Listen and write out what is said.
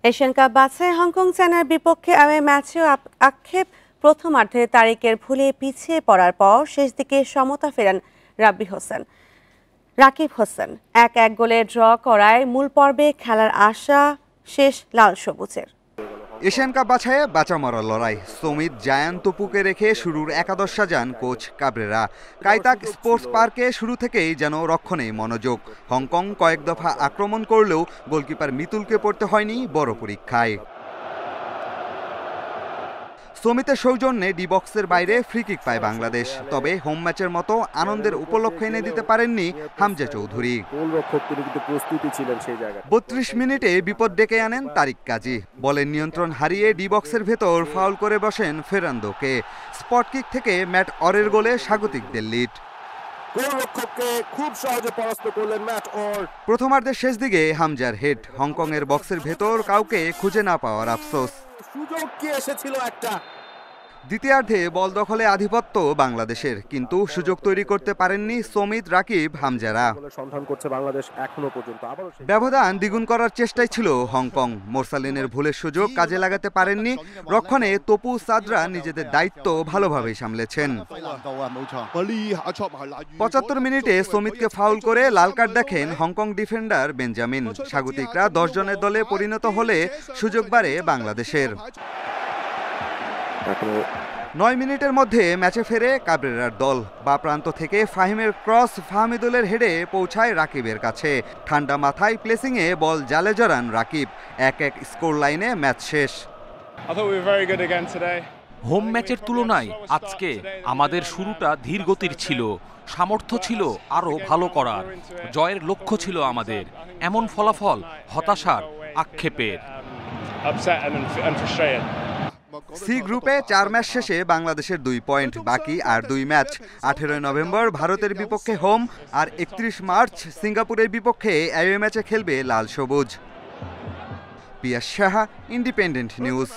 Asian cup বাছাই Hong Kong চায়নার বিপক্ষে অ্যাওয়ে ম্যাচেও আক্ষেপ। প্রথমার্ধে তারিকের ভুলে পিছিয়ে পড়ার পর শেষ দিকে সমতা ফেরান রাকিব হোসেন। 1-1 গোলে ড্র করায় মূল পর্বে খেলার আশা শেষ লাল সবুজের। এশিয়ান কাপ বাছাইয়ে বাঁচা মরার লড়াই। সমিত জায়ান তপুকে রেখে শুরুর একাদশ সাজান কোচ কাবরেরা। কাইতাক স্পোর্টস পার্কে শুরু থেকেই যেন রক্ষণে মনোযোগ। হংকং কয়েক দফা আক্রমণ করলেও গোলকিপার মিতুলকে পড়তে হয়নি বড় পরীক্ষায়। সমিতের সৌজন্যে ডি বক্সের বাইরে ফ্রি কিক পায় বাংলাদেশ। তবে হোম ম্যাচের মতো আনন্দের উপলক্ষ এনে দিতে পারেননি হামজা চৌধুরী। 32 মিনিটে বিপদ ডেকে আনেন তারিক কাজী। বলের নিয়ন্ত্রণ হারিয়ে ডি বক্সের ভেতর ফাউল করে বসেন ফেরান্দোকে। স্পট কিক থেকে ম্যাট অরের গোলে স্বাগতিকদের লিড। প্রথমার্ধের শেষ দিকে হামজার হেড। হংকংয়ের বক্সের ভেতর কাউকে খুঁজে না পাওয়ার আফসোস। সুযোগ কি এসেছিল একটা। দ্বিতীয়ার্ধে বল দখলে আধিপত্য বাংলাদেশের, কিন্তু সুযোগ তৈরি করতে পারেননি সমিত, রাকিব, হামজারা। ব্যবধান দ্বিগুণ করার চেষ্টায় ছিল হংকং। মোরসালিনের ভুলের সুযোগ কাজে লাগাতে পারেননি। রক্ষণে তপু, সাদরা নিজেদের দায়িত্ব ভালোভাবেই সামলেছেন। 75 মিনিটে সমিতকে ফাউল করে লাল কার্ড দেখেন হংকং ডিফেন্ডার বেঞ্জামিন। স্বাগতিকরা 10 জনের দলে পরিণত হলে সুযোগ বাড়ে বাংলাদেশের। 9 মিনিটের মধ্যে ম্যাচে ফেরে কাবরেরার দল। বা প্রান্ত থেকে ফাহিমের ক্রস ফাহমিদুলের হেডে পৌঁছায় রাকিবের কাছে। ঠান্ডা মাথায় প্লেসিংয়ে বল জালে জড়ান রাকিব। 1-1 স্কোর লাইনে ম্যাচ শেষ। হোম ম্যাচের তুলনায় আজকে আমাদের শুরুটা ধীর গতির ছিল। সামর্থ্য ছিল আরও ভালো করার। জয়ের লক্ষ্য ছিল আমাদের। এমন ফলাফল হতাশার, আক্ষেপের। সি গ্রুপে 4 ম্যাচ শেষে বাংলাদেশের 2 পয়েন্ট, বাকি আর 2 ম্যাচ। 18 নভেম্বর ভারতের বিপক্ষে হোম আর 31 মার্চ সিঙ্গাপুরের বিপক্ষে অ্যাওয়ে ম্যাচে খেলবে লাল সবুজ। পিয়াস সাহা, ইন্ডিপেন্ডেন্ট নিউজ।